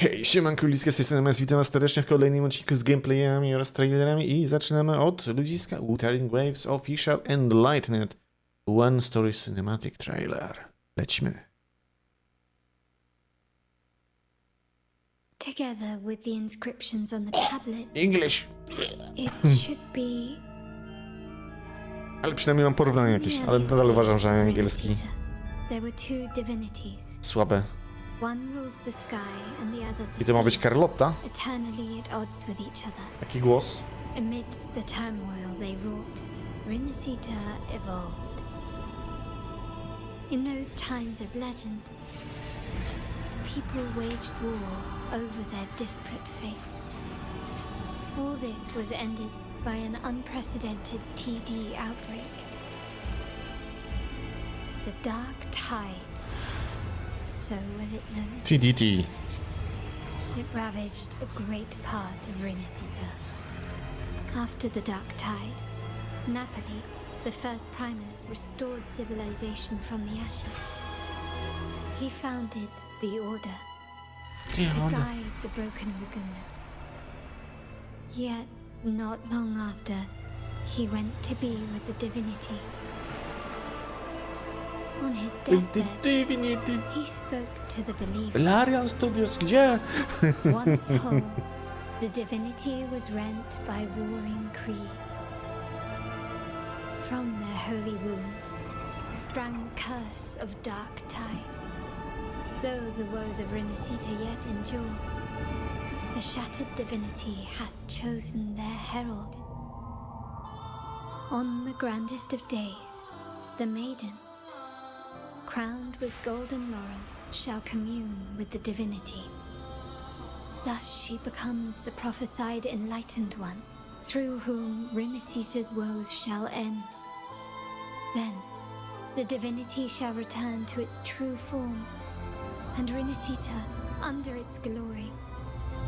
Hej, siemanko, Liska z tej strony, witam was serdecznie w kolejnym odcinku z gameplayami oraz trailerami i zaczynamy od ludziska Telling Waves Official Enlightened One Story Cinematic Trailer. Lecimy. Together with the inscriptions on the tablet, English! it should be... Ale przynajmniej mam porównanie jakieś, ale nadal uważam, że angielski There were two divinities. słabe. One rules the sky and the other the I to ma być sea, Carlotta? eternally at odds with each other. Taki głos. Amidst the turmoil they wrought, Rinasita evolved. In those times of legend, people waged war over their disparate fates. All this was ended by an unprecedented TD outbreak. The Dark Tide, so was it known. TDT. It ravaged a great part of Rinasita. After the Dark Tide, Napoli, the first Primus, restored civilization from the ashes. He founded the Order to guide the broken Laguna. Yet, not long after, he went to be with the divinity. On his deathbed, Divinity. he spoke to the believers. Larian Studios, gdzie? Once whole, the divinity was rent by warring creeds. From their holy wounds sprang the curse of Dark Tide. Though the woes of Rinasita yet endure, the shattered divinity hath chosen their herald. On the grandest of days, the maiden, crowned with golden laurel, shall commune with the divinity. Thus she becomes the prophesied enlightened one, through whom Rinasita's woes shall end. Then the divinity shall return to its true form, and Rinasita, under its glory,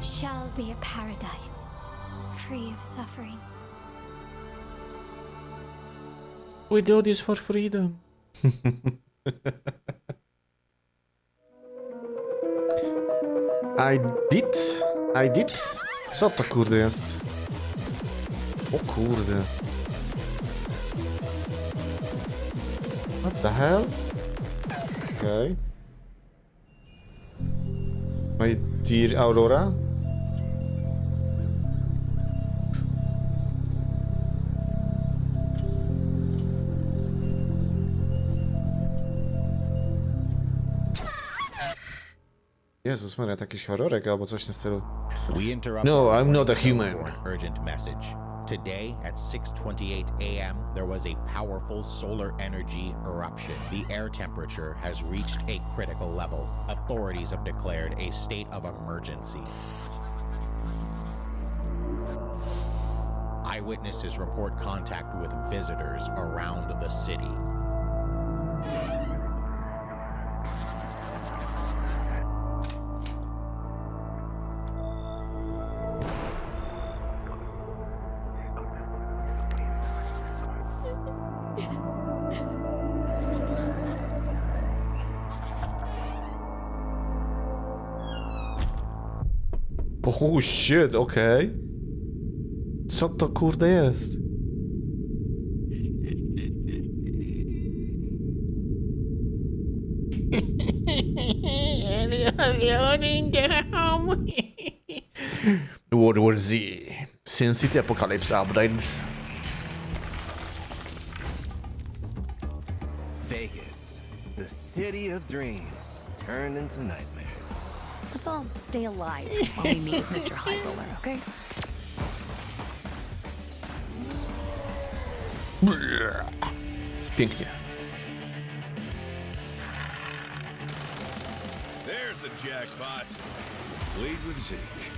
shall be a paradise, free of suffering. We do this for freedom. I did? Co to kurde jest? O kurde. What the hell? Okay. My dear Aurora? Jezus Maria, jakiś horrorek albo coś w tym stylu. No, I'm not a human. Urgent message. Today at 6:28 a.m. there was a powerful solar energy eruption. The air temperature has reached a critical level. Authorities have declared a state of emergency. Eyewitnesses report contact with visitors around the city. Oh shit, okej. Co to kurde jest? World War Z. Sin City Apocalypse update. Vegas, the city of dreams, turned into nightmares. Let's all stay alive while we meet with Mr. High Roller, okay? Pięknie. There's the jackpot. Lead with Zeke.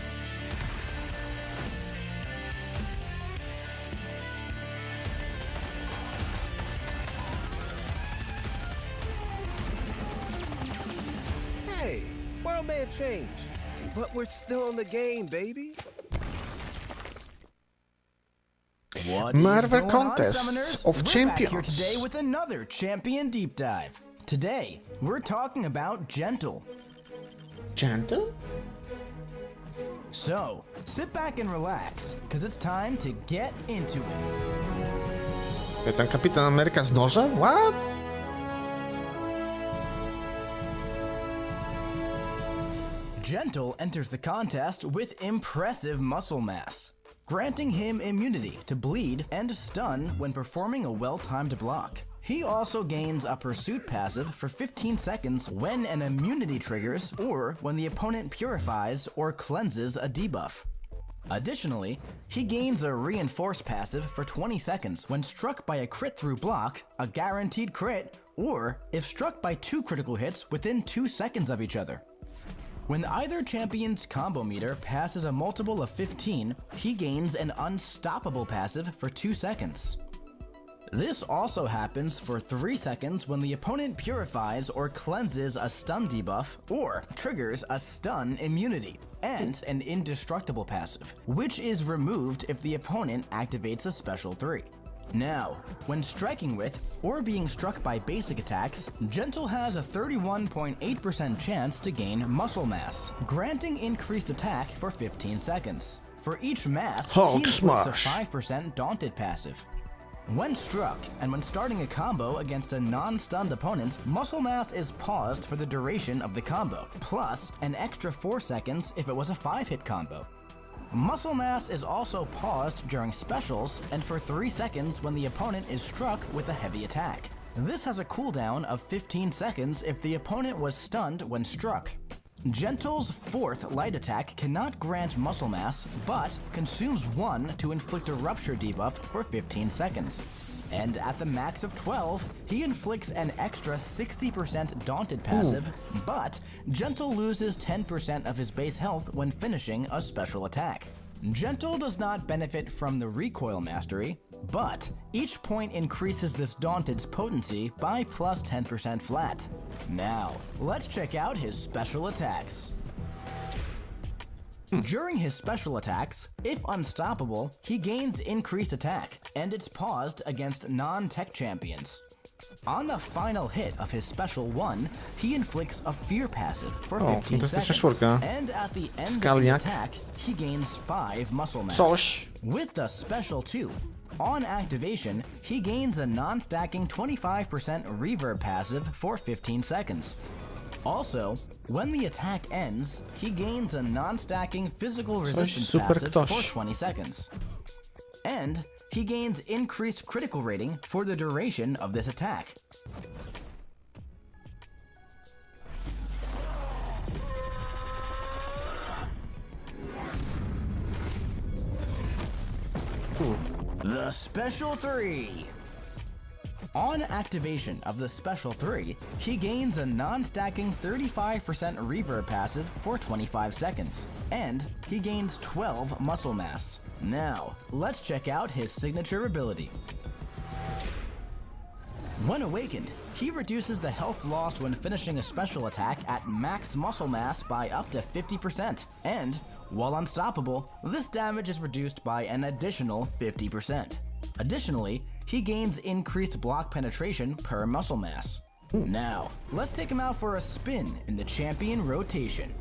Hey, world may have changed, but we're still in the game, baby. What is Marvel going on, Contests Summoners? of We're Champions. back here today with another champion deep dive. Today, we're talking about Gentle. Gentle? So, sit back and relax, cause it's time to get into it. Ten Kapitan Ameryka z nożem? What? Gentle enters the contest with impressive muscle mass, granting him immunity to bleed and stun when performing a well-timed block. He also gains a pursuit passive for 15 seconds when an immunity triggers or when the opponent purifies or cleanses a debuff. Additionally, he gains a reinforce passive for 20 seconds when struck by a crit through block, a guaranteed crit, or if struck by 2 critical hits within 2 seconds of each other. When either champion's combo meter passes a multiple of 15, he gains an unstoppable passive for 2 seconds. This also happens for 3 seconds when the opponent purifies or cleanses a stun debuff or triggers a stun immunity, and an indestructible passive, which is removed if the opponent activates a special 3. Now, when striking with or being struck by basic attacks, Gentle has a 31.8% chance to gain muscle mass, granting increased attack for 15 seconds. For each mass, Hulk he inflicts a smash. 5% daunted passive. When struck, and when starting a combo against a non-stunned opponent, muscle mass is paused for the duration of the combo, plus an extra 4 seconds if it was a 5-hit combo. Muscle mass is also paused during specials and for 3 seconds when the opponent is struck with a heavy attack. This has a cooldown of 15 seconds if the opponent was stunned when struck. Gentle's 4th light attack cannot grant muscle mass, but consumes 1 to inflict a rupture debuff for 15 seconds. And at the max of 12, he inflicts an extra 60% daunted passive, but Gentle loses 10% of his base health when finishing a special attack. Gentle does not benefit from the recoil mastery, but each point increases this daunted's potency by plus 10% flat. Now, let's check out his special attacks. During his special attacks, if unstoppable, he gains increased attack, and it's paused against non-tech champions. On the final hit of his special 1, he inflicts a fear passive for 15 seconds, and at the end of the attack, he gains 5 muscle mass. With the special 2, on activation, he gains a non-stacking 25% reverb passive for 15 seconds. Also, when the attack ends, he gains a non-stacking physical resistance passive for 20 seconds. And he gains increased critical rating for the duration of this attack. The Special 3. On activation of the Special 3, he gains a non-stacking 35% reverb passive for 25 seconds, and he gains 12 muscle mass. Now, let's check out his signature ability. When awakened, he reduces the health lost when finishing a special attack at max muscle mass by up to 50%, and while unstoppable, this damage is reduced by an additional 50%. Additionally, he gains increased block penetration per muscle mass. Now, let's take him out for a spin in the champion rotation.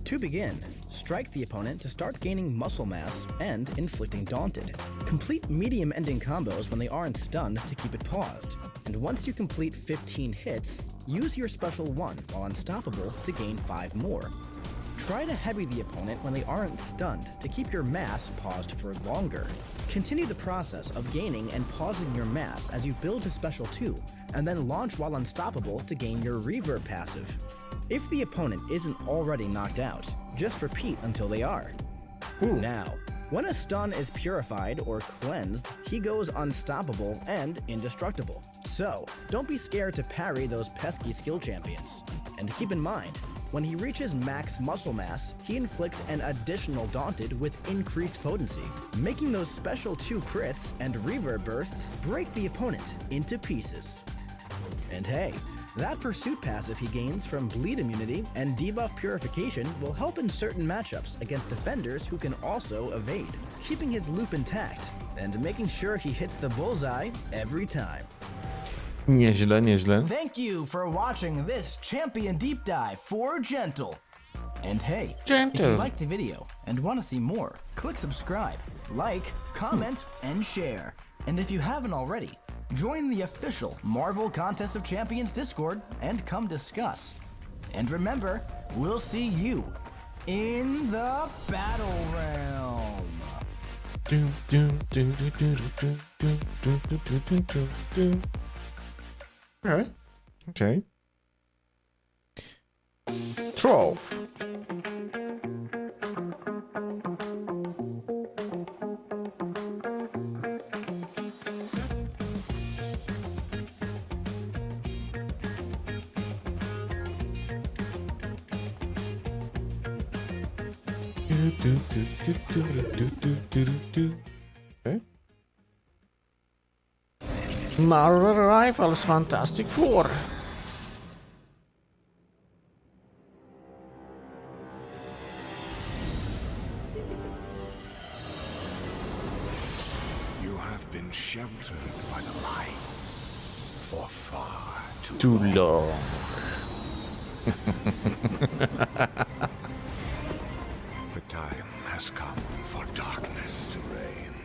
To begin, strike the opponent to start gaining muscle mass and inflicting daunted. Complete medium ending combos when they aren't stunned to keep it paused. And once you complete 15 hits, use your special 1 while unstoppable to gain 5 more. Try to heavy the opponent when they aren't stunned to keep your mass paused for longer. Continue the process of gaining and pausing your mass as you build to special 2, and then launch while unstoppable to gain your reverb passive. If the opponent isn't already knocked out, just repeat until they are. Now, when a stun is purified or cleansed, he goes unstoppable and indestructible. So, don't be scared to parry those pesky skill champions. And keep in mind, when he reaches max muscle mass, he inflicts an additional daunted with increased potency, making those special 2 crits and reverb bursts break the opponent into pieces. And hey, that pursuit passive he gains from bleed immunity and debuff purification will help in certain matchups against defenders who can also evade, keeping his loop intact and making sure he hits the bullseye every time. Nieźle, nieźle. Thank you for watching this champion deep dive for Gentle. And hey, if Gentle. you like the video and want to see more, click subscribe, like, comment, and share. And if you haven't already, join the official Marvel Contest of Champions Discord and come discuss. And remember, we'll see you in the battle realm. Alright. Okay. Trove. Okay. Marvel Rifles Fantastic Four. You have been sheltered by the light for far Too long. The time has come for darkness to reign.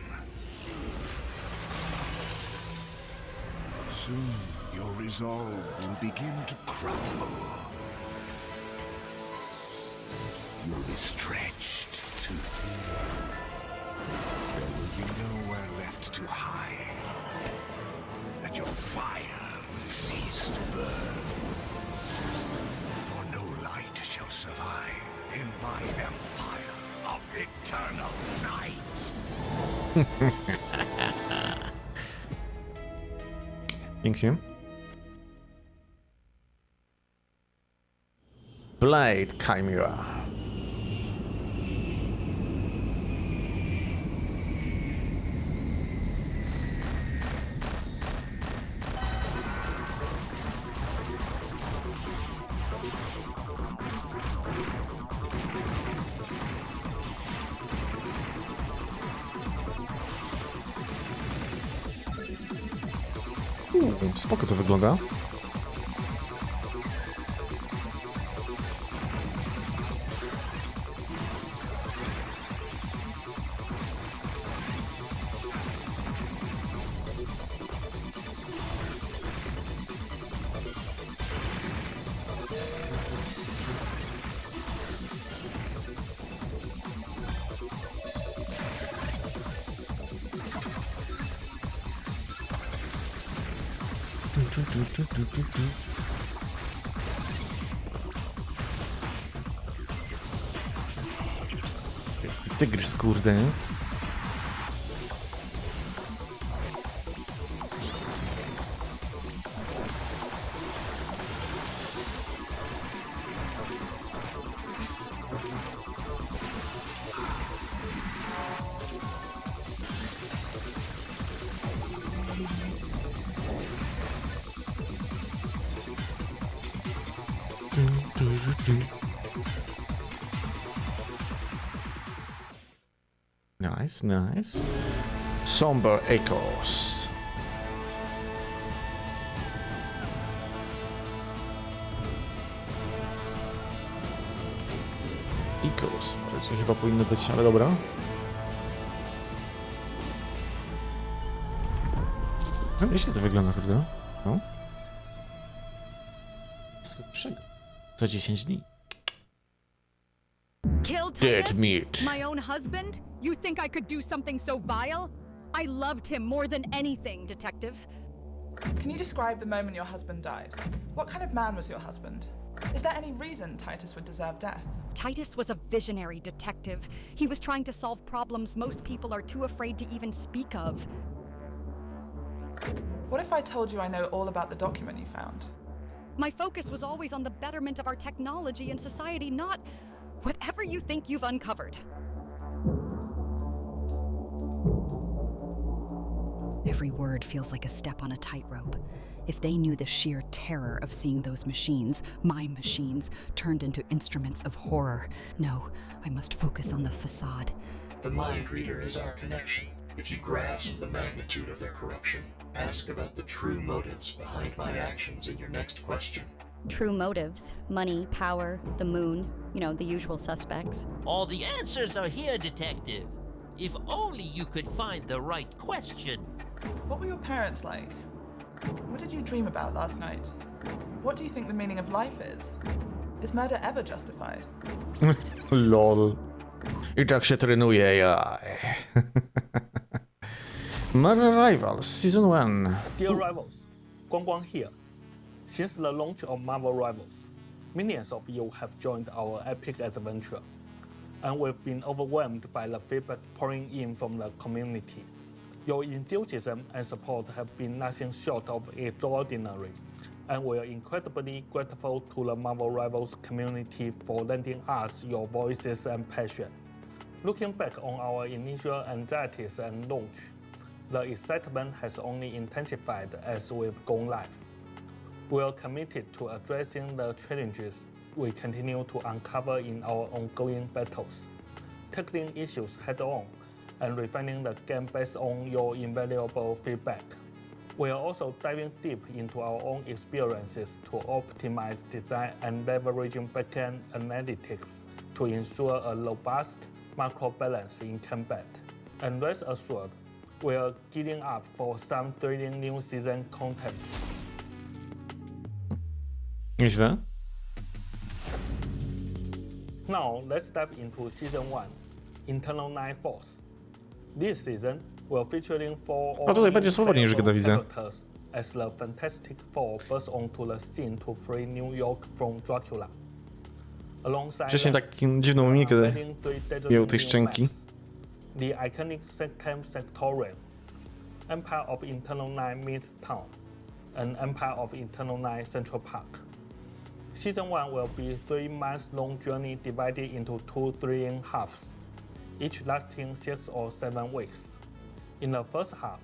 Soon your resolve will begin to crumble. You'll be stretched too thin. There will be nowhere left to hide. And your fire will cease to burn. For no light shall survive in my empire of eternal night. Pięknie. Blade Chimera. Spoko to wygląda. Tygrys, kurde, nie? Nice, nice. Somber Echoes. Echoes. Raczej chyba powinno być, ale dobra. No, nieźle to wygląda, kurde. No. Słabszego. Co 10 dni. Kill Dead Titus? meat. My own husband? You think I could do something so vile? I loved him more than anything, detective. Can you describe the moment your husband died? What kind of man was your husband? Is there any reason Titus would deserve death? Titus was a visionary detective. He was trying to solve problems most people are too afraid to even speak of. What if I told you I know all about the document you found? My focus was always on the betterment of our technology and society, not whatever you think you've uncovered. Every word feels like a step on a tightrope. If they knew the sheer terror of seeing those machines, my machines, turned into instruments of horror. No, I must focus on the facade. The mind reader is our connection. If you grasp the magnitude of their corruption, ask about the true motives behind my actions in your next question. True motives, money, power, the moon, the usual suspects. All the answers are here, Detective. If only you could find the right question. What were your parents like? What did you dream about last night? What do you think the meaning of life is? Is murder ever justified? Lol. I tak się trenuje AI. Marvel Rivals Season 1. Dear Rivals, Guang here. Since the launch of Marvel Rivals, millions of you have joined our epic adventure, and we've been overwhelmed by the feedback pouring in from the community. Your enthusiasm and support have been nothing short of extraordinary, and we are incredibly grateful to the Marvel Rivals community for lending us your voices and passion. Looking back on our initial anxieties and launch, the excitement has only intensified as we've gone live. We are committed to addressing the challenges we continue to uncover in our ongoing battles, tackling issues head-on, and refining the game based on your invaluable feedback. We are also diving deep into our own experiences to optimize design and leveraging backend analytics to ensure a robust macro balance in combat. And rest assured, we are gearing up for some thrilling new season content. Nieźle. Now let's dive into Season 1, Internal 9 Force. This season will featuring 4 O, tutaj będzie swobodniej, że gada, widzę. characters as the Fantastic Four burst onto the scene to free New York from Dracula. Alongside Wcześniej taką dziwną mimikę miał tej szczęki. The iconic Sectem Sectorial, Empire of Internal 9 Midtown, and Empire of Internal 9 Central Park. Season 1 will be a 3-month-long journey divided into 2 thrilling halves, each lasting 6 or 7 weeks. In the first half,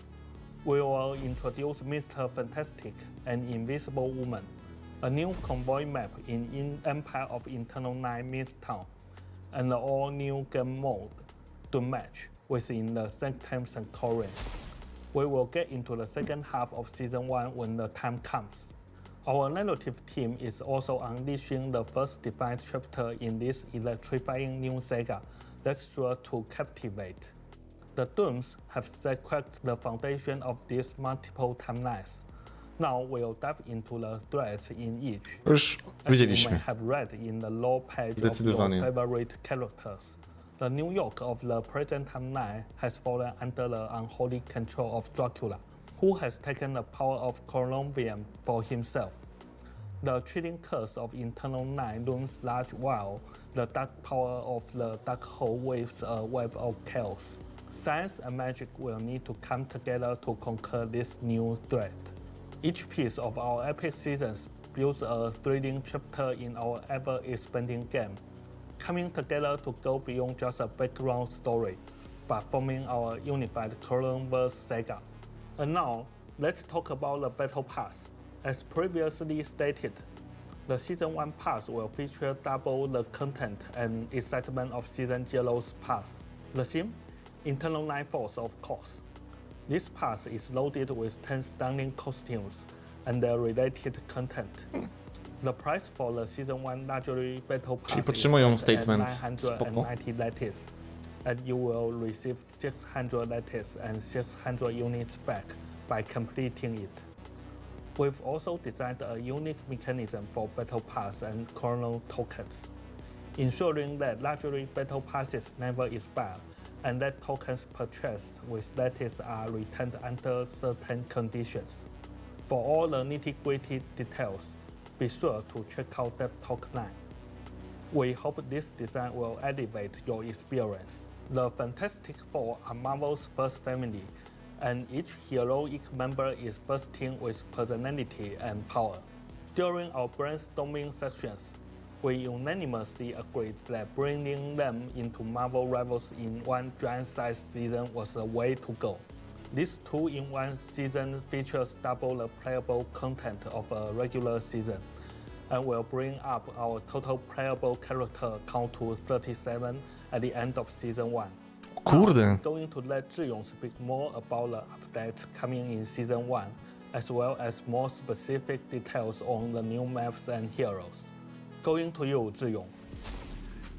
we will introduce Mr. Fantastic and Invisible Woman, a new convoy map in Empire of Internal 9 Midtown, and the all-new game mode to match within the Sectem Sectorial. We will get into the second half of Season 1 when the time comes. Our narrative team is also unleashing the first defined chapter in this electrifying new saga that's sure to captivate. The Dooms have cracked the foundation of these multiple timelines. Now we'll dive into the threads in each. Już As you may widzieliśmy. have read in the lore page of your Zdecydowanie. favorite characters. The New York of the present timeline has fallen under the unholy control of Dracula, who has taken the power of Columbium for himself. The chilling curse of Internal 9 looms large while the dark power of the Dark Hole waves a web of chaos. Science and magic will need to come together to conquer this new threat. Each piece of our epic seasons builds a thrilling chapter in our ever-expanding game, coming together to go beyond just a background story, but forming our unified Clone-verse saga. And now, let's talk about the Battle Pass. As previously stated, the Season 1 Pass will feature double the content and excitement of Season 0's Pass. The theme? Internal 9 Force, of course. This pass is loaded with 10 stunning costumes and their related content. The price for the Season 1 Luxury Battle Pass Czyli podtrzymują is statement. Spoko. 990 lattice, and you will receive 600 lattice and 600 units back by completing it. We've also designed a unique mechanism for Battle Pass and Chrono tokens, ensuring that luxury Battle Passes never expire and that tokens purchased with lattice are returned under certain conditions. For all the nitty-gritty details, be sure to check out that talk line. We hope this design will elevate your experience. The Fantastic Four are Marvel's first family, and each heroic member is bursting with personality and power. During our brainstorming sessions, we unanimously agreed that bringing them into Marvel Rivals in one giant-sized season was the way to go. This 2-in-1 season features double the playable content of a regular season, and will bring up our total playable character count to 37 at the end of Season 1. Kurde. I'm going to let Zhiyong speak more about the updates coming in Season 1 as well as more specific details on the new maps and heroes. Going to you, Zhiyong.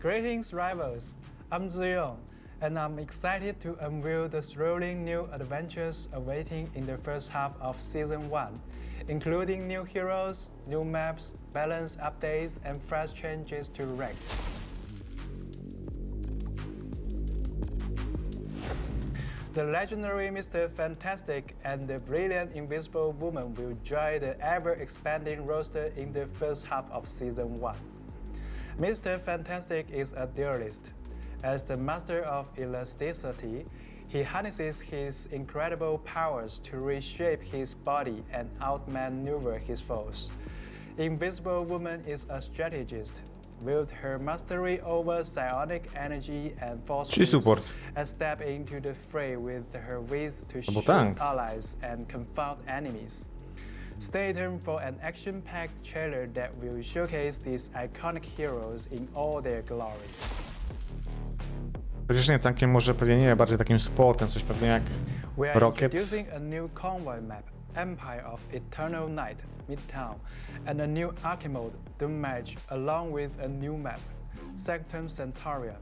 Greetings, rivals. I'm Ziyong, and I'm excited to unveil the thrilling new adventures awaiting in the first half of Season 1, including new heroes, new maps, balance updates, and fresh changes to ranks. The legendary Mr. Fantastic and the brilliant Invisible Woman will join the ever-expanding roster in the first half of Season 1. Mr. Fantastic is a duelist. As the master of elasticity, he harnesses his incredible powers to reshape his body and outmaneuver his foes. Invisible Woman is a strategist. With her mastery over psionic energy and force moves, and step into the fray with her wits to shoot allies and confound enemies. Stay tuned for an action-packed trailer that will showcase these iconic heroes in all their glory. Chociaż nie tankiem, może pewnie nie, bardziej takim supportem, coś pewnie jak Rocket. We are introducing a new convoy map, Empire of Eternal Night, Midtown, and a new arcade mode, Doom Match, along with a new map, Sanctum Centurion.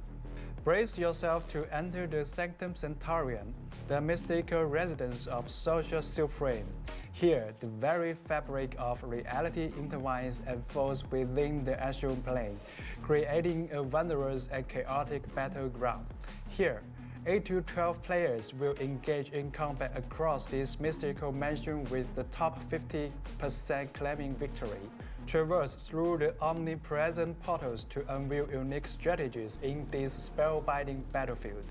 Brace yourself to enter the Sanctum Centurion, the mystical residence of social supreme. Here, the very fabric of reality intertwines and falls within the astral plane, creating a wondrous and chaotic battleground. Here, 8 to 12 players will engage in combat across this mystical mansion with the top 50% claiming victory. Traverse through the omnipresent portals to unveil unique strategies in this spellbinding battlefield.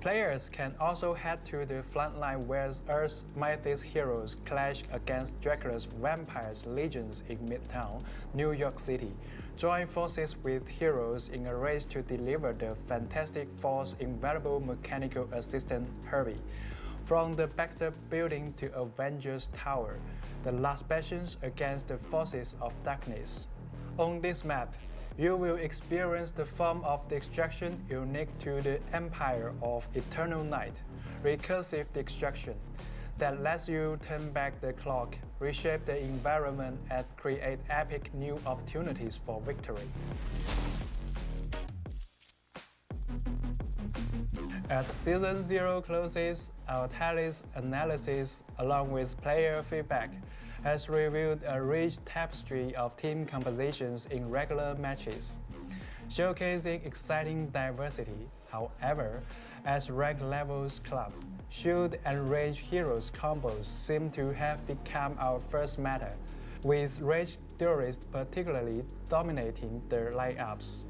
Players can also head to the frontline where Earth's mightiest heroes clash against Dracula's vampires legions in Midtown, New York City. Join forces with heroes in a race to deliver the Fantastic Four's invaluable mechanical assistant Herbie. From the Baxter Building to Avengers Tower, the last bastions against the forces of darkness. On this map, you will experience the form of destruction unique to the Empire of Eternal Night, recursive destruction that lets you turn back the clock, reshape the environment, and create epic new opportunities for victory. As Season 0 closes, our tallies analysis, along with player feedback, has revealed a rich tapestry of team compositions in regular matches, showcasing exciting diversity. However, as rank levels climb, shield and range heroes combos seem to have become our first meta, with ranged duelists particularly dominating their lineups.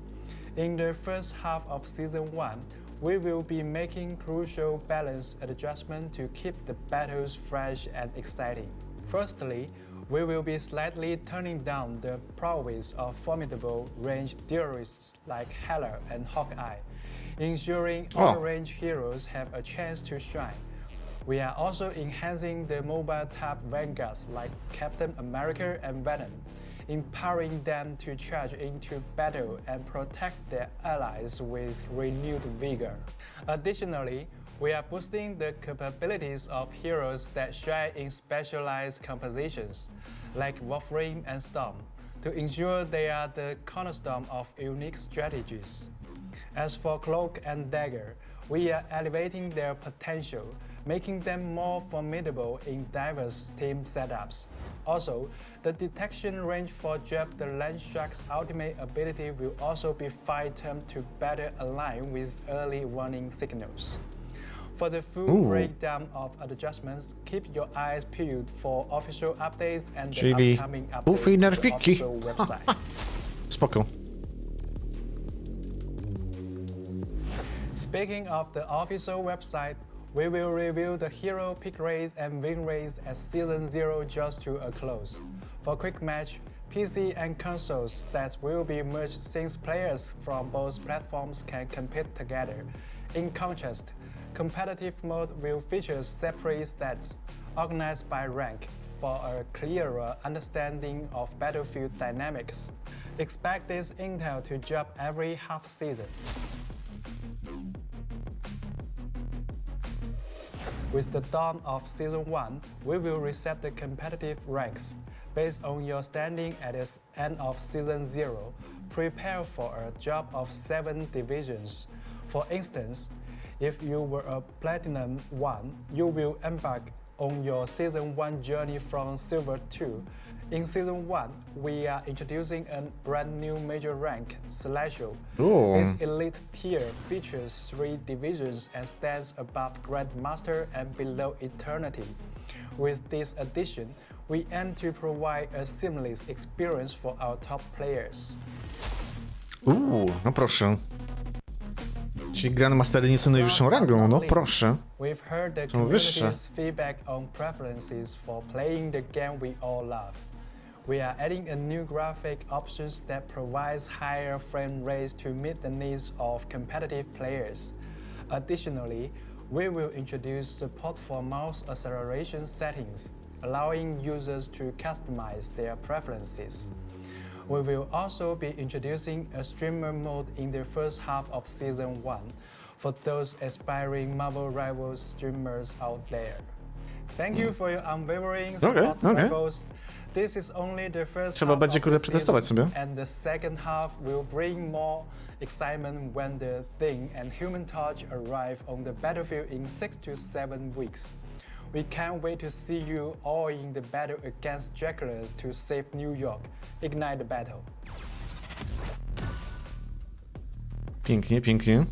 In the first half of Season 1, we will be making crucial balance adjustments to keep the battles fresh and exciting. Firstly, we will be slightly turning down the prowess of formidable ranged duelists like Hela and Hawkeye, ensuring all ranged heroes have a chance to shine. We are also enhancing the mobile type vanguards like Captain America and Venom, empowering them to charge into battle and protect their allies with renewed vigor. Additionally, we are boosting the capabilities of heroes that shine in specialized compositions, like Wolverine and Storm, to ensure they are the cornerstone of unique strategies. As for Cloak and Dagger, we are elevating their potential, making them more formidable in diverse team setups. Also, the detection range for Jeb the Land Shark's ultimate ability will also be fine-tuned to better align with early warning signals. For the full breakdown of adjustments, keep your eyes peeled for official updates and the upcoming updates to the official website. Spoko. Speaking of the official website, we will review the hero pick race and win race as Season 0 draws to a close. For quick match, PC and console stats will be merged since players from both platforms can compete together. In contrast, competitive mode will feature separate stats, organized by rank, for a clearer understanding of battlefield dynamics. Expect this intel to drop every half season. With the dawn of Season 1, we will reset the competitive ranks. Based on your standing at the end of Season 0, prepare for a drop of 7 divisions. For instance, if you were a Platinum 1, you will embark on your Season 1 journey from Silver 2. In Season 1, we are introducing a brand new major rank, Celestial. This elite tier features 3 divisions and stands above Grandmaster and below Eternity. With this addition, we aim to provide a seamless experience for our top players. No proszę. Czyli Grandmastery nie są najwyższą rangą, no proszę. We've heard the Są wyższe. community's feedback on preferences for playing the game we all love. We are adding a new graphic options that provides higher frame rates to meet the needs of competitive players. Additionally, we will introduce support for mouse acceleration settings, allowing users to customize their preferences. We will also be introducing a streamer mode in the first half of Season 1 for those aspiring Marvel Rivals streamers out there. Thank you for your unwavering support, Rivals. This is only the first Trzeba half będzie of kurde the przetestować season, sobie. and the second half will bring more excitement when the Thing and Human Torch arrive on the battlefield in 6 to 7 weeks. We can't wait to see you all in the battle against Dracula to save New York. Ignite the battle. Pięknie, pięknie.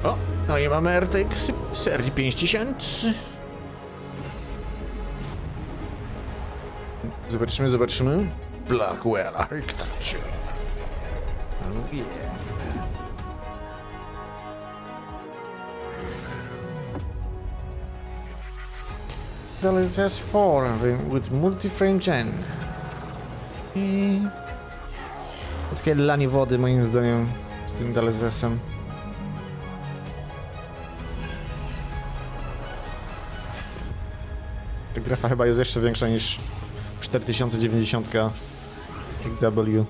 O, no i mamy RTX serii 50. Zobaczymy, zobaczymy. Blackwell Architecture. Oh yeah. DLSS 4 with multi-frame gen. I takie lanie wody moim zdaniem z tym DLSS-em. Ta grafa chyba jest jeszcze większa niż 4090 KW.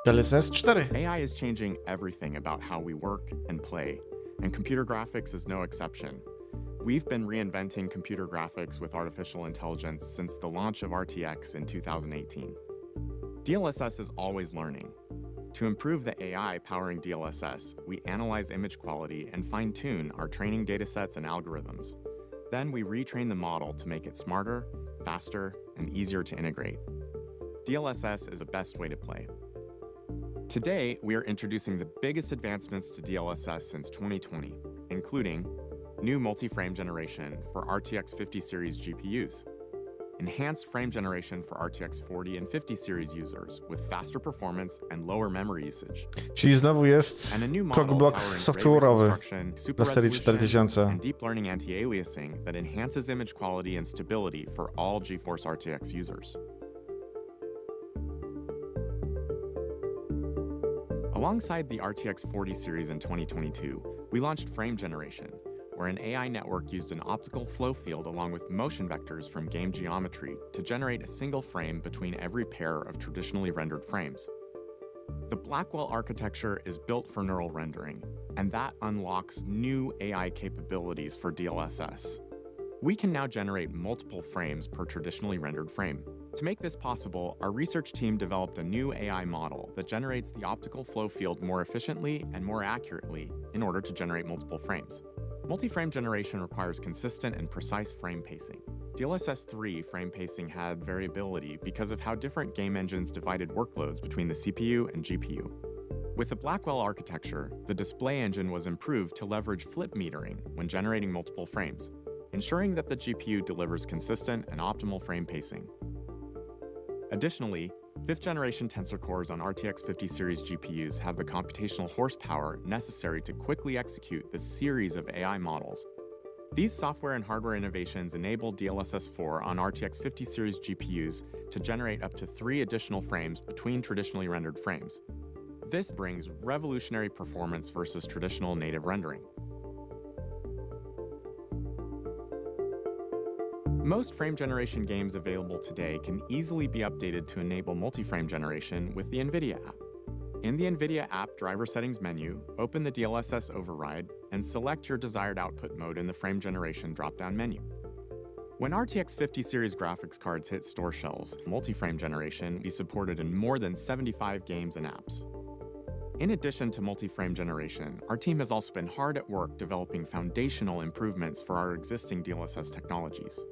DLSS 4. AI is changing everything about how we work and play, and computer graphics is no exception. We've been reinventing computer graphics with artificial intelligence since the launch of RTX in 2018. DLSS is always learning. To improve the AI powering DLSS, we analyze image quality and fine-tune our training datasets and algorithms. Then we retrain the model to make it smarter, faster, and easier to integrate. DLSS is the best way to play. Today, we are introducing the biggest advancements to DLSS since 2020, including new multi-frame generation for RTX 50 series GPUs, enhanced frame generation for RTX 40 and 50 series users with faster performance and lower memory usage. Czyli znowu jest cockblock software'owy dla serii 4000. And deep learning anti-aliasing that enhances image quality and stability for all GeForce RTX users. Alongside the RTX 40 series in 2022, we launched frame generation, where an AI network used an optical flow field along with motion vectors from game geometry to generate a single frame between every pair of traditionally rendered frames. The Blackwell architecture is built for neural rendering, and that unlocks new AI capabilities for DLSS. We can now generate multiple frames per traditionally rendered frame. To make this possible, our research team developed a new AI model that generates the optical flow field more efficiently and more accurately in order to generate multiple frames. Multi-frame generation requires consistent and precise frame pacing. DLSS 3 frame pacing had variability because of how different game engines divided workloads between the CPU and GPU. With the Blackwell architecture, the display engine was improved to leverage flip metering when generating multiple frames, ensuring that the GPU delivers consistent and optimal frame pacing. Additionally, 5th generation tensor cores on RTX 50 series GPUs have the computational horsepower necessary to quickly execute this series of AI models, These software and hardware innovations enable DLSS 4 on RTX 50 series GPUs to generate up to 3 additional frames between traditionally rendered frames. This brings revolutionary performance versus traditional native rendering. Most frame generation games available today can easily be updated to enable multi-frame generation with the Nvidia app. In the Nvidia app driver settings menu, open the DLSS override and select your desired output mode in the frame generation drop-down menu. When RTX 50 series graphics cards hit store shelves, multi-frame generation will be supported in more than 75 games and apps. In addition to multi-frame generation, our team has also been hard at work developing foundational improvements for our existing DLSS technologies.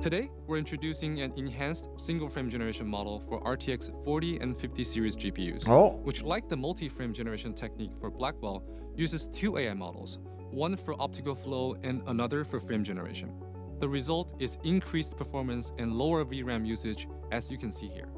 Today, we're introducing an enhanced single-frame generation model for RTX 40 and 50 series GPUs, which, like the multi-frame generation technique for Blackwell, uses 2 AI models, one for optical flow and another for frame generation. The result is increased performance and lower VRAM usage, as you can see here.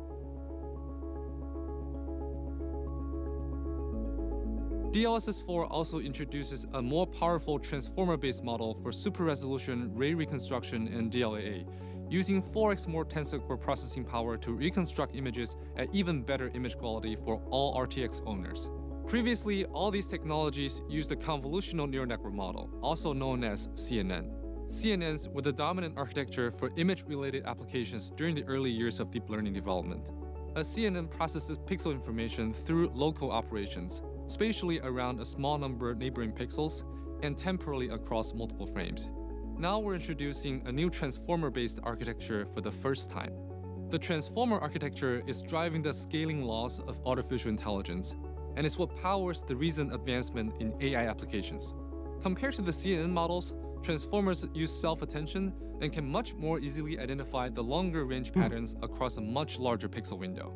DLSS 4 also introduces a more powerful transformer-based model for super-resolution ray reconstruction and DLAA, using 4x more tensor core processing power to reconstruct images at even better image quality for all RTX owners. Previously, all these technologies used a convolutional neural network model, also known as CNN. CNNs were the dominant architecture for image-related applications during the early years of deep learning development. A CNN processes pixel information through local operations, spatially around a small number of neighboring pixels, and temporally across multiple frames. Now we're introducing a new transformer-based architecture for the first time. The transformer architecture is driving the scaling laws of artificial intelligence, and is what powers the recent advancement in AI applications. Compared to the CNN models, transformers use self-attention and can much more easily identify the longer range patterns across a much larger pixel window.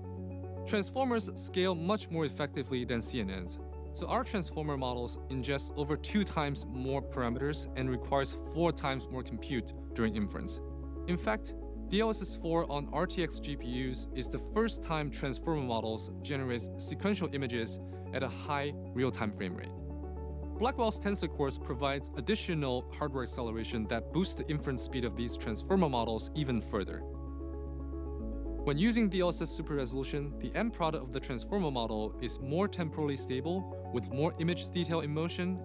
Transformers scale much more effectively than CNNs, so our transformer models ingest over 2 times more parameters and requires 4 times more compute during inference. In fact, DLSS 4 on RTX GPUs is the first time transformer models generate sequential images at a high real-time frame rate. Blackwell's tensor cores provides additional hardware acceleration that boosts the inference speed of these transformer models even further. When using DLSS super resolution, the end product of the transformer model is more temporally stable with more image detail in motion.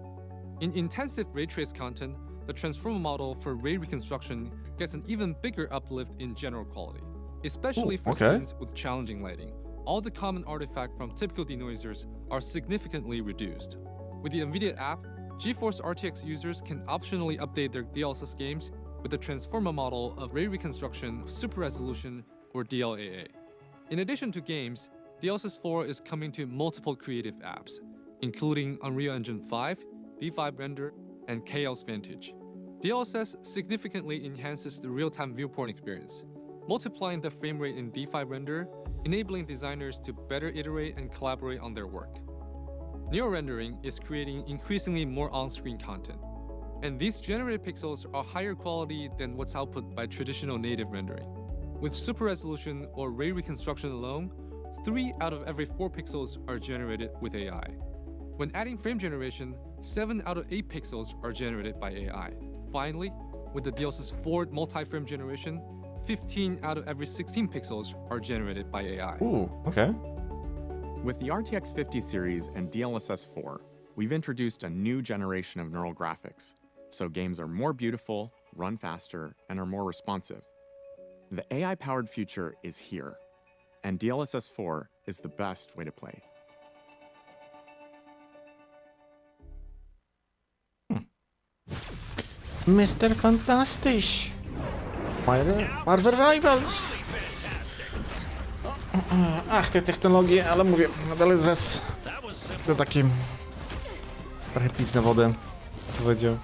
In intensive ray trace content, the transformer model for ray reconstruction gets an even bigger uplift in general quality, especially for scenes with challenging lighting. All the common artifacts from typical denoisers are significantly reduced. With the Nvidia app, GeForce RTX users can optionally update their DLSS games with the transformer model of ray reconstruction, super resolution, or DLAA. In addition to games, DLSS 4 is coming to multiple creative apps, including Unreal Engine 5, D5 Render, and Chaos Vantage. DLSS significantly enhances the real-time viewport experience, multiplying the frame rate in D5 Render, enabling designers to better iterate and collaborate on their work. Neo rendering is creating increasingly more on-screen content, and these generated pixels are higher quality than what's output by traditional native rendering. With super resolution or ray reconstruction alone, 3 out of every 4 pixels are generated with AI. When adding frame generation, 7 out of 8 pixels are generated by AI. Finally, with the DLSS 4 multi-frame generation, 15 out of every 16 pixels are generated by AI. Ooh, okay. With the RTX 50 series and DLSS 4, we've introduced a new generation of neural graphics, so games are more beautiful, run faster, and are more responsive. The AI-powered future is here, and DLSS 4 is the best way to play. Mr. Fantastisch! Marvel Rivals! Ach, te technologie, ale mówię, nadal zes. To takie... trochę pis na wodę, powiedział.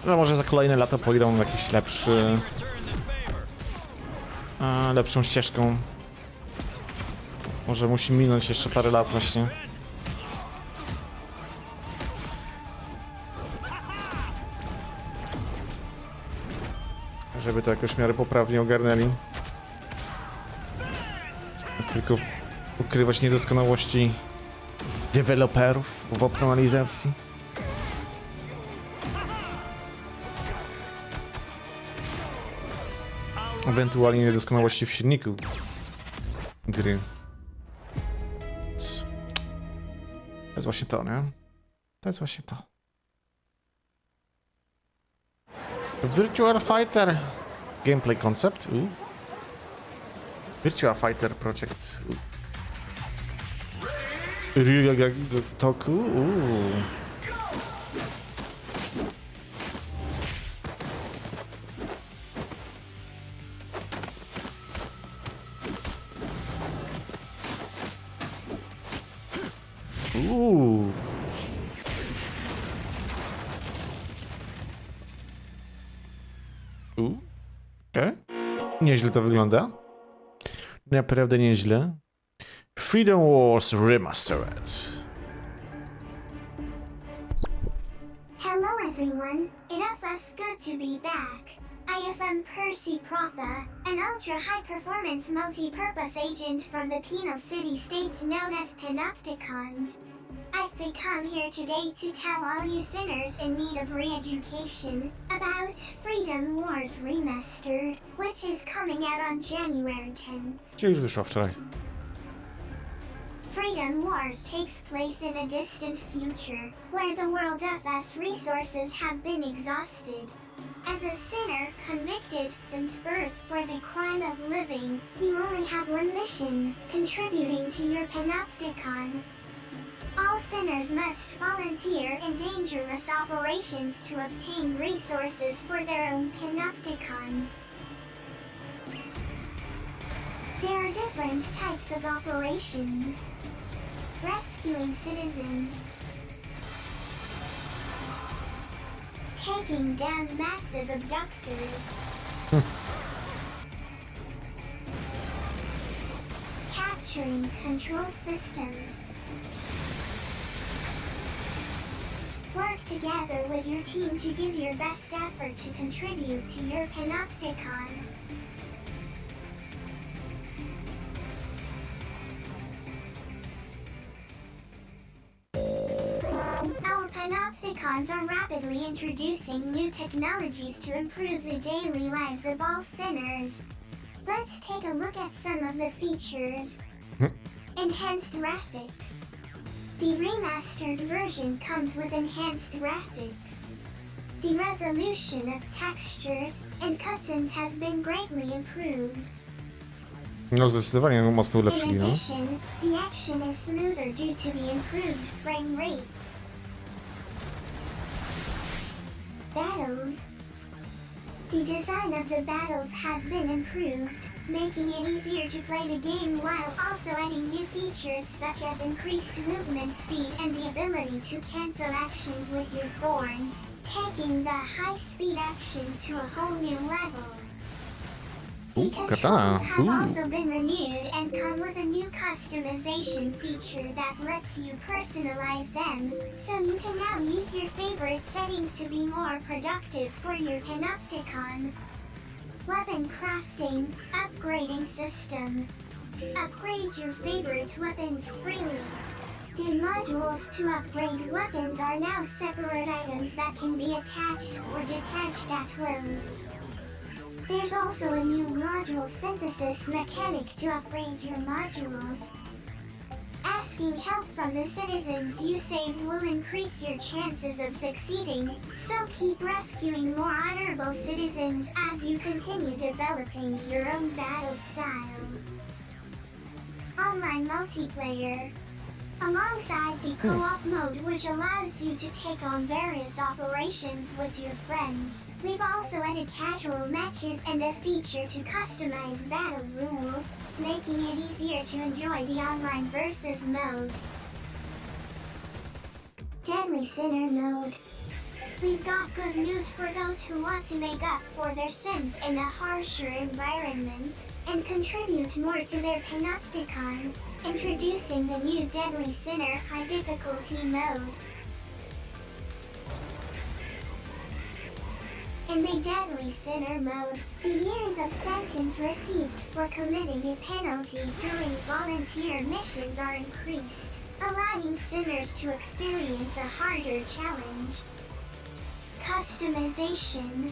No może za kolejne lata pójdą jakiś lepszą ścieżką. Może musi minąć jeszcze parę lat właśnie. Żeby to jakoś w miarę poprawnie ogarnęli. Jest tylko ukrywać niedoskonałości deweloperów w optymalizacji. Ewentualnie niedoskonałości w silniku gry. To jest właśnie to, nie? To jest właśnie to. Virtual Fighter gameplay concept. Virtual Fighter project. Toku. Okay. Nieźle to wygląda. Naprawdę nieźle. Freedom Wars Remastered. Hello everyone, it is good to be back. I am Percy Propa, an ultra-high-performance multi-purpose agent from the penal city states known as Panopticons. I've come here today to tell all you sinners in need of re-education about Freedom Wars Remastered, which is coming out on January 10th. Czyli już wyszło wczoraj. Freedom Wars takes place in a distant future, where the world of us resources have been exhausted. As a sinner convicted since birth for the crime of living, you only have one mission, contributing to your panopticon. All sinners must volunteer in dangerous operations to obtain resources for their own panopticons. There are different types of operations. Rescuing citizens, taking down massive abductors, capturing control systems. Work together with your team to give your best effort to contribute to your panopticon. Our panopticons are rapidly introducing new technologies to improve the daily lives of all sinners. Let's take a look at some of the features. Enhanced graphics. The remastered version comes with enhanced graphics. The resolution of textures and cutscenes has been greatly improved. No zdecydowanie mocno ulepszyli, In no. addition, the action is smoother due to the improved frame rate. Battles. The design of the battles has been improved, making it easier to play the game while also adding new features such as increased movement speed and the ability to cancel actions with your thorns, taking the high-speed action to a whole new level. The controls have also been renewed and come with a new customization feature that lets you personalize them, so you can now use your favorite settings to be more productive for your panopticon. Weapon crafting, upgrading system. Upgrade your favorite weapons freely. The modules to upgrade weapons are now separate items that can be attached or detached at will. There's also a new module synthesis mechanic to upgrade your modules. Asking help from the citizens you save will increase your chances of succeeding, so keep rescuing more honorable citizens as you continue developing your own battle style. Online multiplayer. Alongside the co-op mode, which allows you to take on various operations with your friends, we've also added casual matches and a feature to customize battle rules, making it easier to enjoy the online versus mode. Deadly Sinner mode. We've got good news for those who want to make up for their sins in a harsher environment and contribute more to their panopticon, introducing the new Deadly Sinner high difficulty mode. In the deadly sinner mode, the years of sentence received for committing a penalty during volunteer missions are increased, allowing sinners to experience a harder challenge. Customization.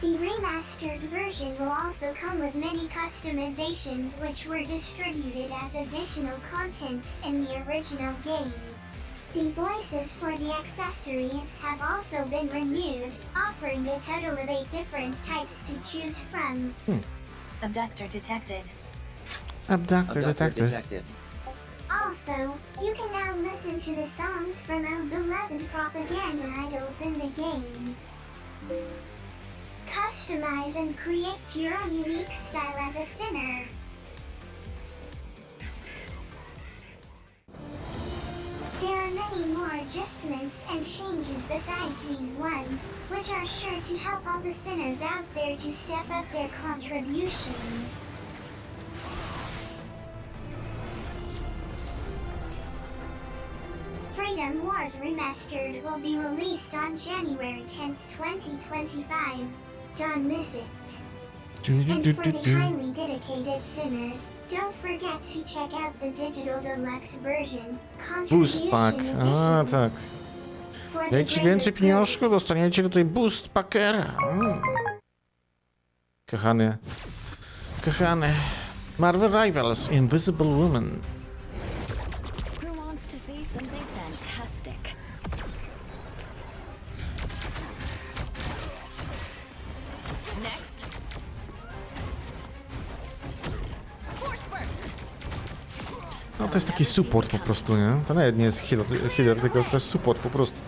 The remastered version will also come with many customizations which were distributed as additional contents in the original game. The voices for the accessories have also been renewed, offering a total of 8 different types to choose from. Abductor detected. Abductor detected. Also, you can now listen to the songs from our beloved propaganda idols in the game. Customize and create your own unique style as a sinner. There are many more adjustments and changes besides these ones, which are sure to help all the sinners out there to step up their contributions. Freedom Wars Remastered will be released on January 10th, 2025. Don't miss it. And for the highly dedicated sinners, don't forget to check out the digital deluxe version, Boost pack. Contribution A, Edition. tak. For the Dajcie greater więcej pieniążków, dostaniecie tutaj boost packera. Kochany. Kochany. Marvel Rivals Invisible Woman. Who wants to see something fantastic? Next. Force burst. No to jest taki support po prostu, nie? To nawet nie jest healer, tylko to jest support po prostu.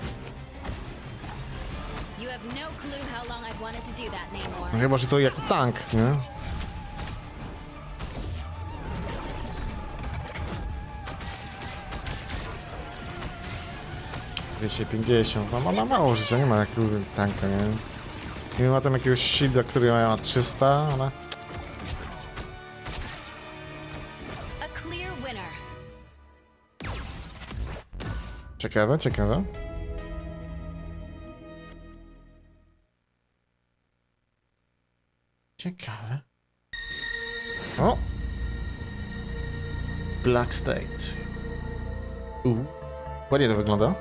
You have no clue how long I've wanted to do that, Namor. No chyba, że to jako tank, nie? Wiecie, 50. No, ma mało życia, nie ma jak lubię tanka, nie? Nie ma tam jakiegoś shielda, który ma 300, ale... A clear winner. Ciekawe, ciekawe. Ciekawe. O! Black State. Ładnie to wygląda.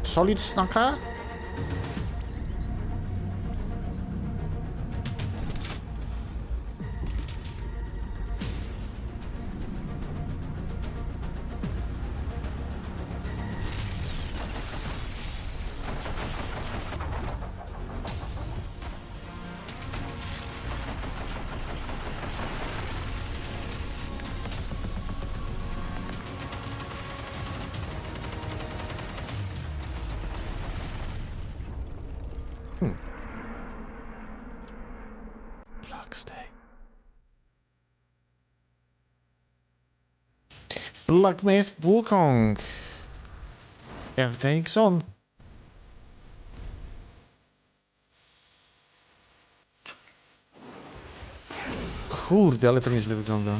Solid snaka? Black Myth Wukong. Everything's on. Kurde, ale to nieźle wygląda.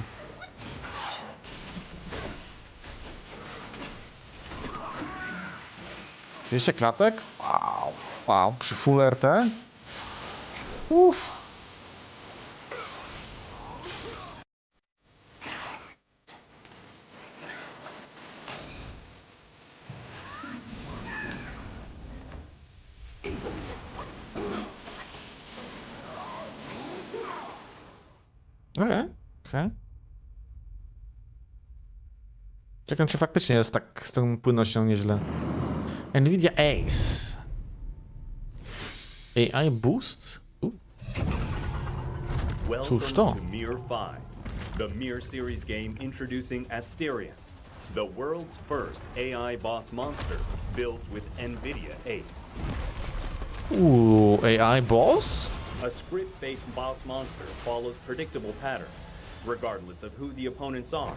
Jeszcze klatek? Wow. Wow, przy full RT? Uff. Okej. Czekam, czy faktycznie jest tak z tą płynnością nieźle. Nvidia Ace. AI Boost? Cóż to? Welcome to Mir 5, the Mir series game introducing Asterion, the world's first AI boss monster built with Nvidia Ace. Ooh, AI boss? A script-based boss monster follows predictable patterns, regardless of who the opponents are.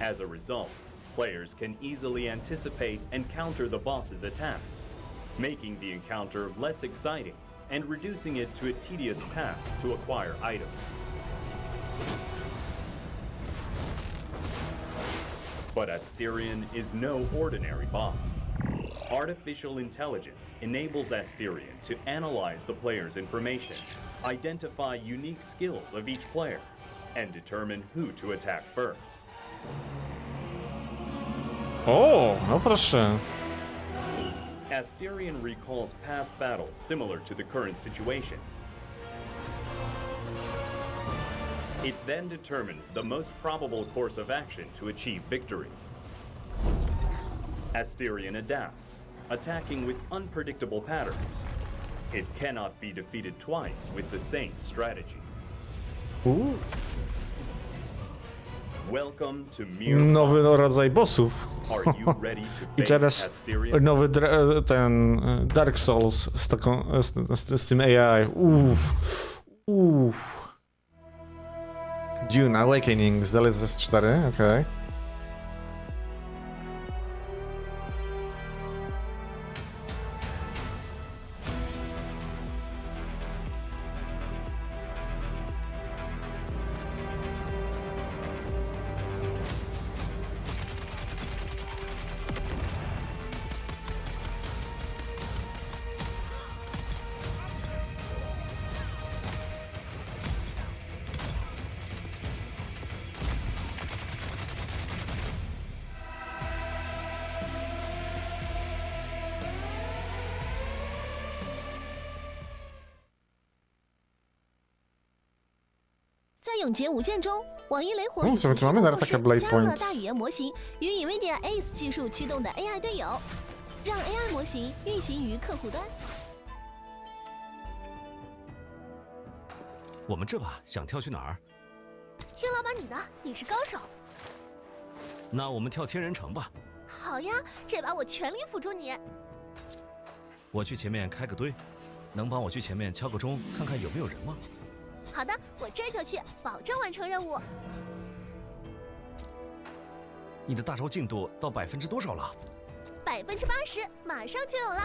As a result, players can easily anticipate and counter the boss's attacks. making the encounter less exciting and reducing it to a tedious task to acquire items. But Asterion is no ordinary boss. Artificial intelligence enables Asterion to analyze the player's information, identify unique skills of each player, and determine who to attack first. O, no proszę. Asterion recalls past battles similar to the current situation. It then determines the most probable course of action to achieve victory. Asterion adapts, attacking with unpredictable patterns. It cannot be defeated twice with the same strategy. Welcome to Mir. Nowy rodzaj bossów. Are you ready to I face teraz Asterion? nowy ten Dark Souls z tym AI. Uff. Dune Awakening z DLSS 4, okej. Co my tu mamy? Zaraz taka Blade Point. 大语言模型与 Nvidia Ace 技术驱动的 AI 队友，让 AI 模型运行于客户端。我们这把想跳去哪儿？听老板你的，你是高手。那我们跳天人城吧。好呀，这把我全力辅助你。我去前面开个堆，能帮我去前面敲个钟，看看有没有人吗？ 好的，我这就去，保证完成任务。你的大招进度到多少了？80%，马上就有了。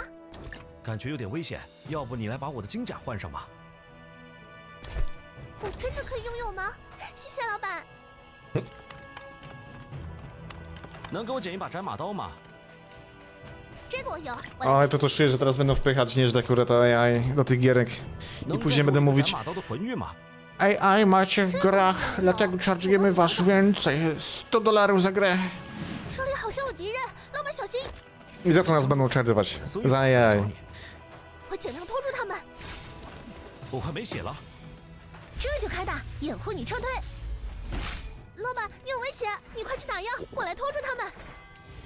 感觉有点危险，要不你来把我的金甲换上吧？我真的可以拥有吗？谢谢老板。能给我捡一把斩马刀吗？ 这个我有。Ale to czuję, że teraz będą wpychać nieźle akurat AI do tych gierek. I później będę mówić: AI macie w grach, dlatego charge'ujemy was więcej. $100 za grę. I za to nas będą charge'ować. Za AI. 我尽量拖住他们。我快没血了。这就开打，掩护你撤退。老板，你有危险，你快去打药，我来拖住他们。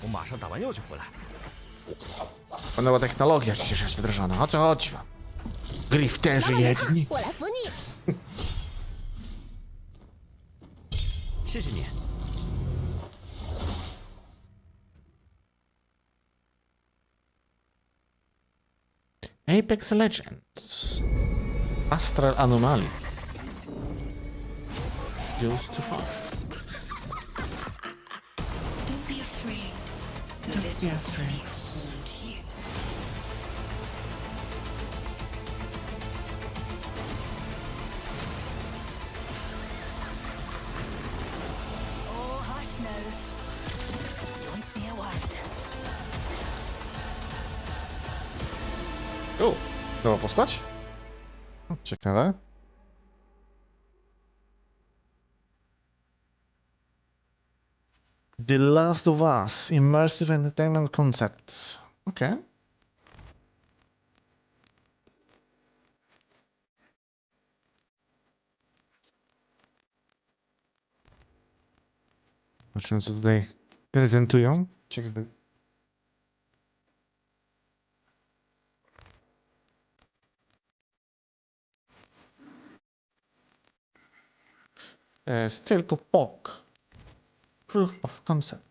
我马上打完药就回来。 Nowa technologia przecież jest wdrożona. O co chodzi wam? Grifterzy jedni. 我来扶你。谢谢你。Apex Legends. Astral Anomaly. Goes to far. Don't be afraid. This will haunt you. Oh, hush now. Don't say a word. O, nowa postać? Ciekawe. The Last of Us, immersive entertainment concept. Okay. Zobaczymy, co tutaj prezentują. Ciekawe. Still to POC. Proof of concept.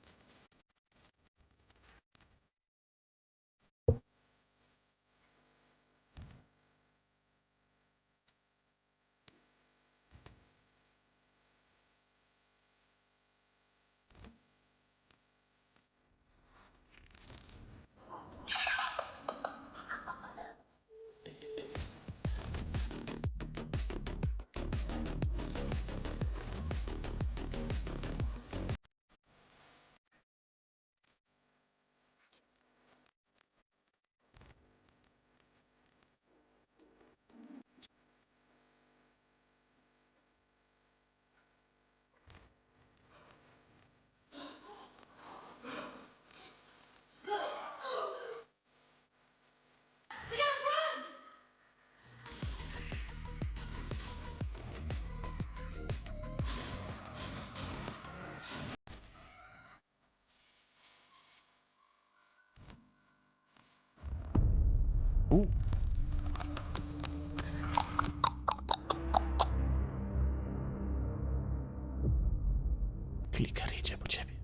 Kliker idzie po ciebie.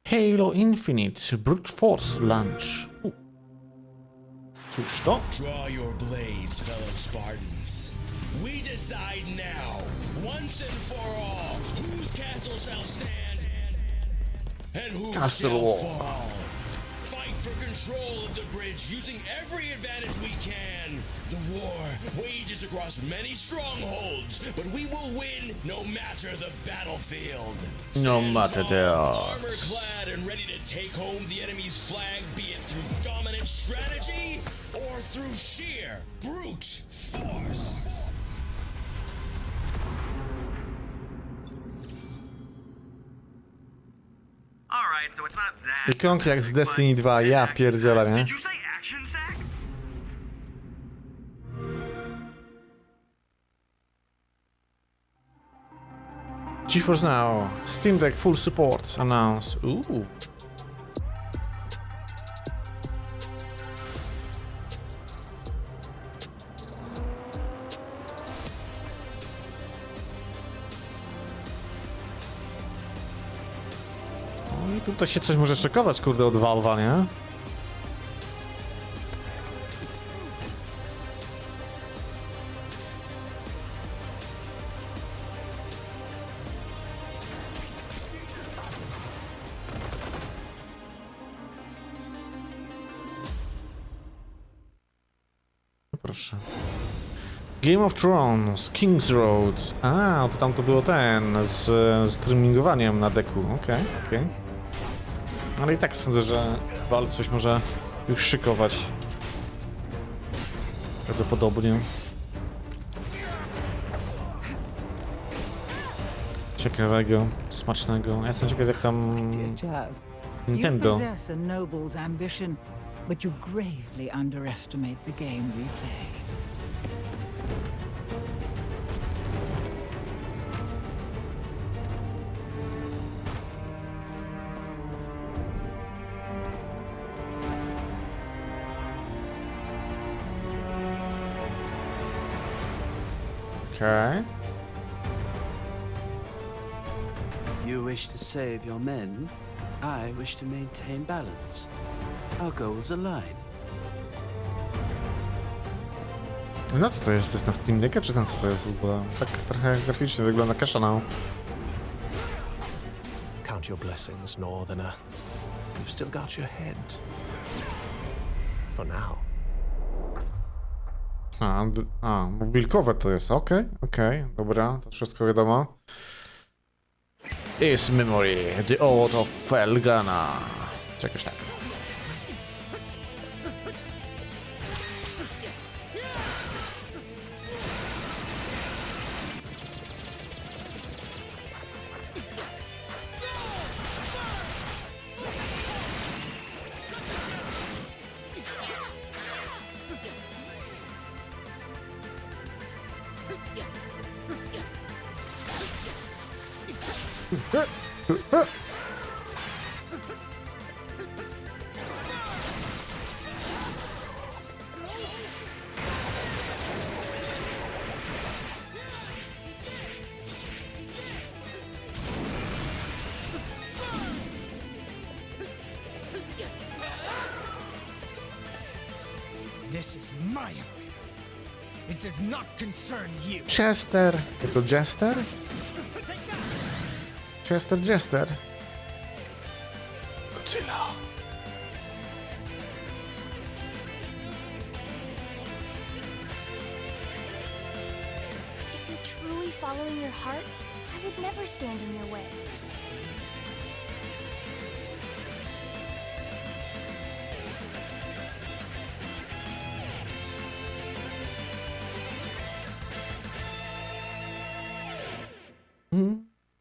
Halo Infinite Brute Force Launch. Cóż to? Draw your blades, fellow Spartans. We decide now, once and for all, whose castle shall stand and who Castle shall Wall. fall. Fight for control of the bridge using every advantage we can. The war wages across many strongholds, but we will win no matter the battlefield. No matter the odds. Armor-clad and ready to take home the enemy's flag, be it through dominant strategy or through sheer brute force. Alright, so it's not that. Ikonki jak z Destiny 2, ja pierdzielę, nie? Did you say action sack? GeForce Now, Steam Deck Full Support Announce. No i tutaj się coś może szykować, kurde, od Valve'a, nie? Proszę. Game of Thrones, King's Road. A, to tam to było ten, z streamingowaniem na deku. Okej. Ale i tak sądzę, że Valve coś może już szykować. Prawdopodobnie. Ciekawego, smacznego. Ja jestem ciekaw, jak tam Nintendo. You possess a noble's ambition, but you gravely underestimate the game we play. Okay. You wish to save your men. I wish to maintain balance. Our goals align. No co to jest? To jest na Steam Decka, czy ten co to jest w ogóle? Tak trochę graficznie wygląda Cash Now. Count your blessings, Northerner. You've still got your head. For now. Mobilkowe to jest. Okej, dobra, to wszystko wiadomo. Is memory, the oath of Felgana. Czegoś tak. This is my affair. It does not concern you. Chester. To Jester? Jester. Godzilla. If you're truly following your heart, I would never stand in your way.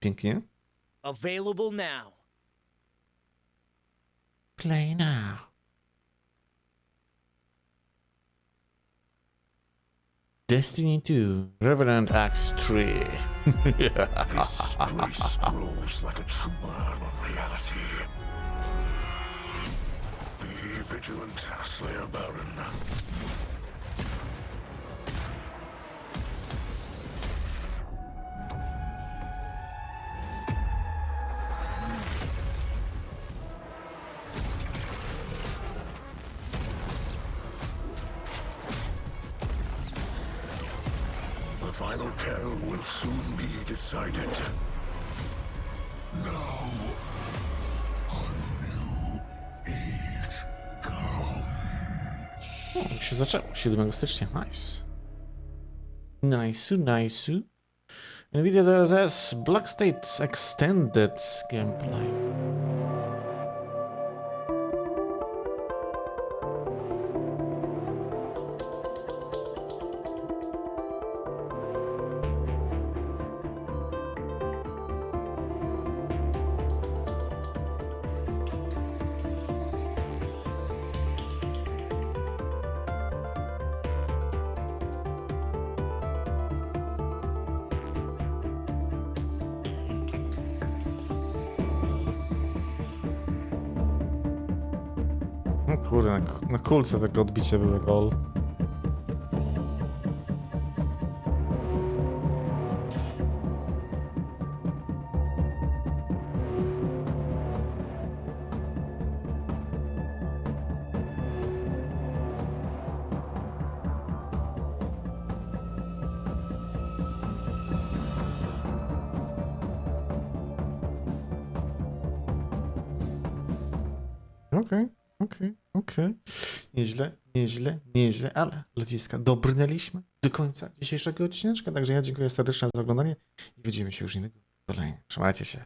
Pięknie. Available now. Play now. Destiny 2, Revenant Act 3. This place grows like a tumor of reality. Be vigilant, Slayer Baron. final tell will soon be decided. Now, a new age comes. O, się zaczęło 7 stycznia. Nice. Nice. Nvidia DLSS Black State Extended Gameplay. No kurde, na kulce tego odbicie były gol. Okej. Nieźle, ale ludziska, dobrnęliśmy do końca dzisiejszego odcineczka, także ja dziękuję serdecznie za oglądanie i widzimy się już innego kolejnie. Trzymajcie się.